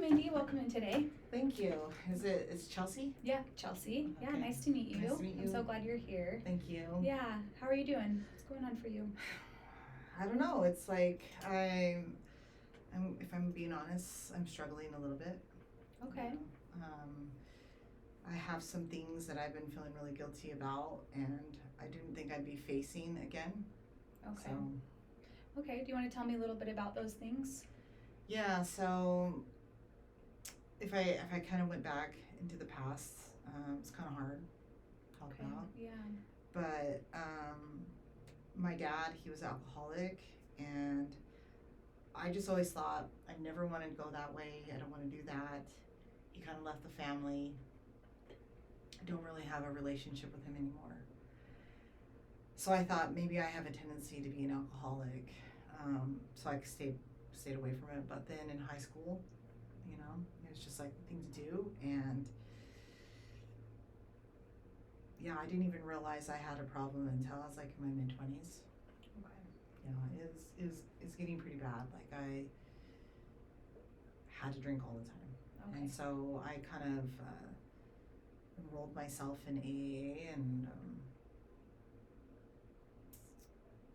Mindy. Welcome in today. Thank you. It's Chelsea? Yeah, Chelsea. Yeah, Okay. nice to meet you. Nice to meet I'm you. so glad you're here. Thank you. Yeah, how are you doing? What's going on for you? I don't know. It's like I'm if I'm being honest, I'm struggling a little bit. Okay. I have some things that I've been feeling really guilty about, and I didn't think I'd be facing again. Okay. So, Okay, do you want to tell me a little bit about those things? yeah, so if I kind of went back into the past, it's kind of hard to talk about. Yeah. But my dad, he was alcoholic, and I just always thought I never wanted to go that way. I don't want to do that. He kind of left the family. I don't really have a relationship with him anymore. So I thought maybe I have a tendency to be an alcoholic. So I stayed away from it. But then in high school, it was just like the thing to do. And yeah, I didn't even realize I had a problem until I was like in my mid-20s. Okay. It's getting pretty bad. Like I had to drink all the time. Okay. And so I kind of enrolled myself in AA, and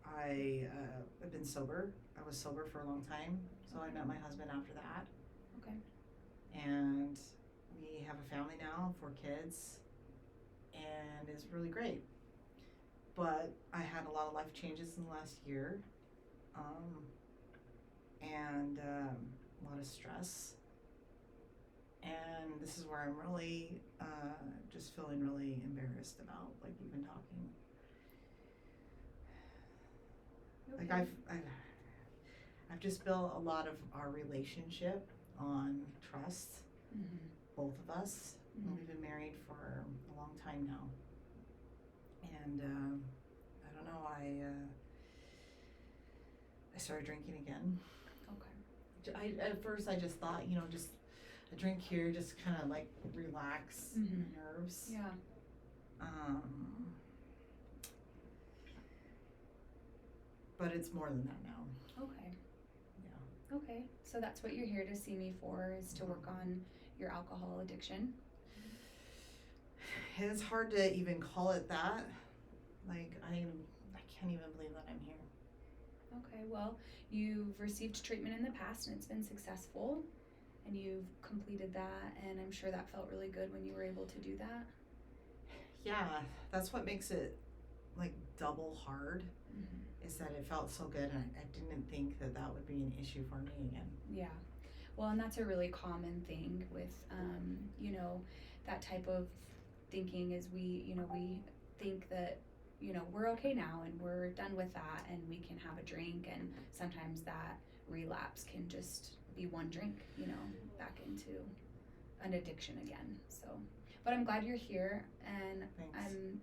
I have been sober. I was sober for a long time, so I met my husband after that. Okay. And we have a family now, 4 kids, and it's really great. But I had a lot of life changes in the last year, and a lot of stress. And this is where I'm really just feeling really embarrassed about, like, even talking. Okay. Like I've just built a lot of our relationship on trust, Mm-hmm. both of us. Mm-hmm. We've been married for a long time now, and I don't know. I started drinking again. Okay. At first I just thought, just a drink here, just kind of like relax Mm-hmm. my nerves. Yeah. But it's more than that now. Okay. Yeah. Okay. So that's what you're here to see me for, is to work on your alcohol addiction. It's hard to even call it that. Like I can't even believe that I'm here. Okay, well, you've received treatment in the past and it's been successful, and you've completed that, and I'm sure that felt really good when you were able to do that. Yeah, that's what makes it like double hard, Mm-hmm. is that it felt so good, and I didn't think that would be an issue for me again. Yeah. Well, and that's a really common thing with, that type of thinking, is we think that, we're okay now and we're done with that and we can have a drink, and sometimes that relapse can just be one drink, back into an addiction again. So, but I'm glad you're here, and Thanks. I'm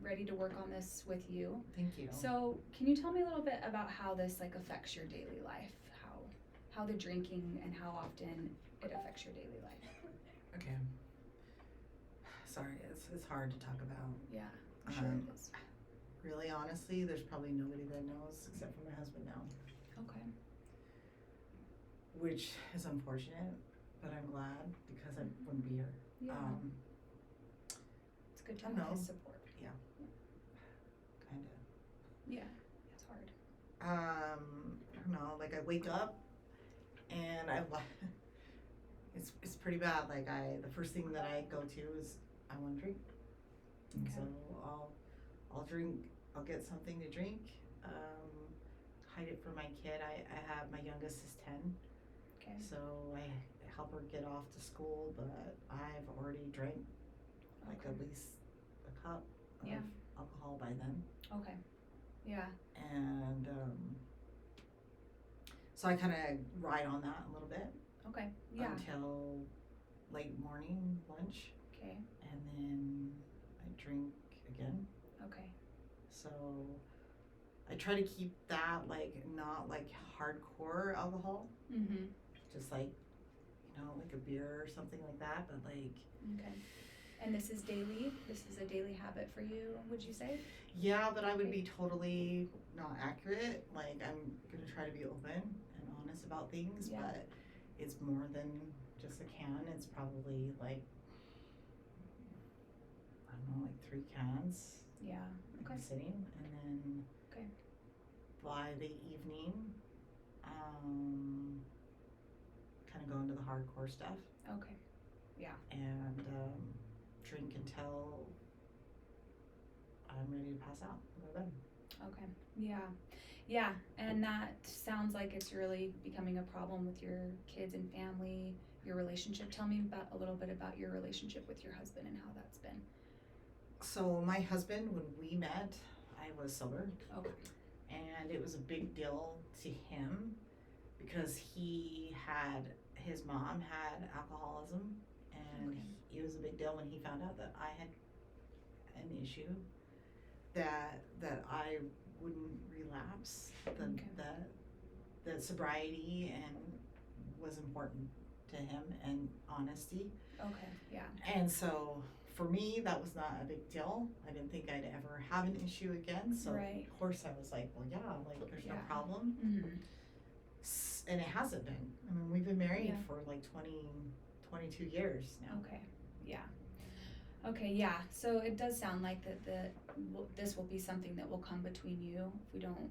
ready to work on this with you. Thank you. So, can you tell me a little bit about how this affects your daily life? How the drinking and how often it affects your daily life? Okay. Sorry, it's hard to talk about. Yeah, I'm sure it is. Really, honestly, there's probably nobody that knows except for my husband now, Okay. which is unfortunate, but I'm glad, because I wouldn't be here. Yeah. It's good to I have know. his support. Kind of. Yeah, it's hard. I don't know, like I wake up and it's pretty bad. Like the first thing that I go to is I want to drink. And Okay. so I'll drink, I'll get something to drink, hide it from my kid. I have, my youngest is 10. Okay. So I help her get off to school, but I've already drank like Okay. at least a cup of Yeah. alcohol by then. Okay. Yeah. And so I kind of ride on that a little bit Okay. Yeah. until late morning lunch, Okay. and then I drink again. Okay. So I try to keep that like not like hardcore alcohol, Mm-hmm. just like like a beer or something like that, but like Okay. And this is daily? This is a daily habit for you, would you say? yeah, but I would be totally not accurate. Like I'm gonna try to be open and honest about things, Yeah. but it's more than just a can. It's probably like, I don't know, like 3 cans Yeah. Okay. sitting, and then Okay. by the evening, kind of go into the hardcore stuff Okay. and drink until I'm ready to pass out and go to bed. Okay. Yeah. Yeah. And that sounds like it's really becoming a problem with your kids and family, your relationship. Tell me about a little bit about your relationship with your husband and how that's been. So my husband, when we met, I was sober, Okay. and it was a big deal to him because his mom had alcoholism, and Okay. it was a big deal when he found out that I had an issue, that I wouldn't relapse, Okay. the sobriety and was important to him, and honesty. Okay. Yeah. And so for me, that was not a big deal. I didn't think I'd ever have an issue again. So Right. of course I was like, well, yeah, like there's no Yeah. problem. Mm-hmm. And it hasn't been. I mean, we've been married Yeah. for like 22 years now. Okay. Yeah. Okay. Yeah. So it does sound like this will be something that will come between you if we don't,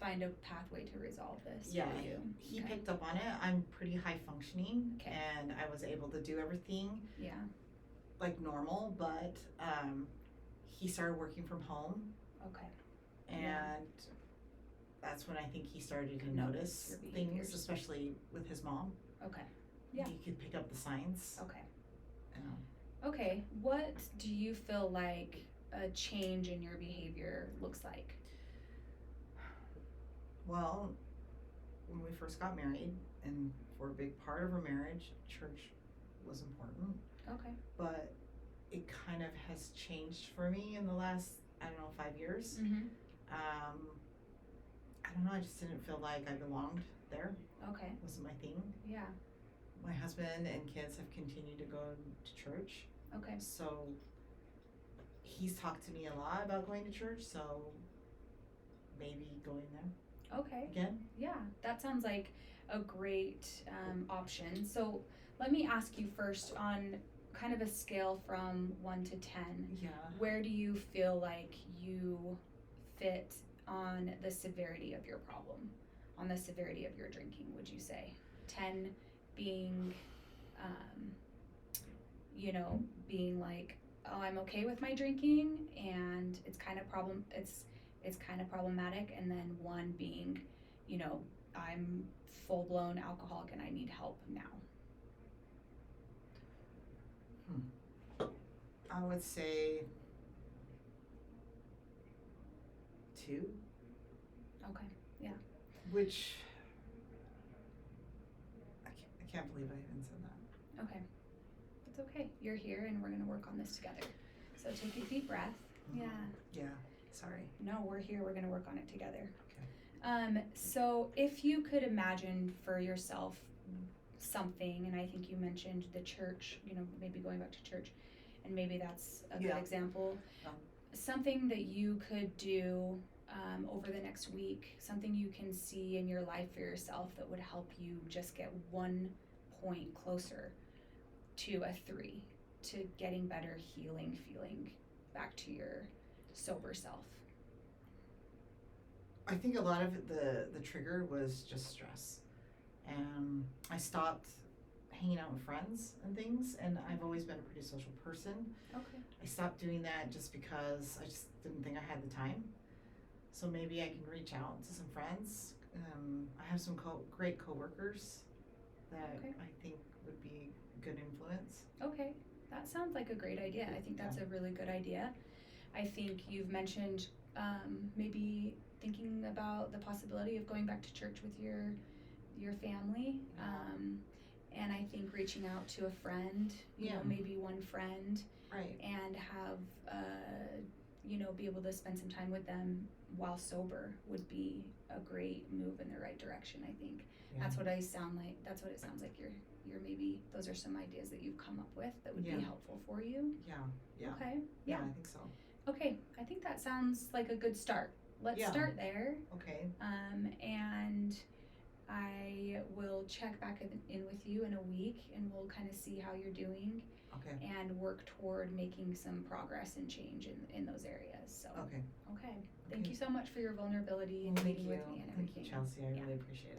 find a pathway to resolve this Yeah, for you. he Okay. picked up on it. I'm pretty high functioning, Okay. and I was able to do everything Yeah. like normal, but he started working from home, Okay. and Yeah. that's when I think he started to Notice notice your things, behaviors. especially with his mom. Okay. Yeah. He could pick up the signs. Okay. You know. Okay. What do you feel like a change in your behavior looks like? Well, when we first got married, and for a big part of our marriage, church was important, Okay. but it kind of has changed for me in the last, I don't know, 5 years. Mm-hmm. I don't know, I just didn't feel like I belonged there. Okay. Wasn't my thing. Yeah. My husband and kids have continued to go to church, Okay. so he's talked to me a lot about going to church, so maybe going there Okay. again. Yeah, that sounds like a great option. So let me ask you first, on kind of a scale from 1 to 10, Yeah. where do you feel like you fit on the severity of your problem, on the severity of your drinking, would you say? 10 being, being like, oh, I'm okay with my drinking and it's kind of problematic, and then 1 being, I'm full-blown alcoholic and I need help now. I would say 2. Okay. Yeah. Which I can't believe I even said that. Okay. It's okay. You're here and we're going to work on this together. So take a deep breath. Yeah. Yeah. Sorry. No, we're here. We're going to work on it together. Okay. So if you could imagine for yourself something, and I think you mentioned the church, maybe going back to church, and maybe that's a good Yeah. example. Um. Something that you could do over the next week, something you can see in your life for yourself that would help you just get 1 point closer to a 3, to getting better, healing, feeling back to your sober self. I think a lot of it, the trigger was just stress. And I stopped hanging out with friends and things, and I've always been a pretty social person. Okay. I stopped doing that just because I just didn't think I had the time. So maybe I can reach out to some friends. I have some great coworkers that Okay. I think would be a good influence. Okay, that sounds like a great idea. I think that's a really good idea. I think you've mentioned maybe thinking about the possibility of going back to church with your family, and I think reaching out to a friend, maybe 1 friend, Right. and have be able to spend some time with them while sober would be a great move in the right direction. I think that's what it sounds like. You're maybe, those are some ideas that you've come up with that would be helpful for you. Yeah. Okay. Yeah, I think so. Okay, I think that sounds like a good start. Let's Yeah. start there. Okay. And I will check back in with you in a week and we'll kind of see how you're doing Okay. and work toward making some progress and change in those areas. So, Okay. okay. Thank you so much for your vulnerability and Thank meeting you. with me and Thank everything. you, Chelsea. I Yeah. really appreciate it.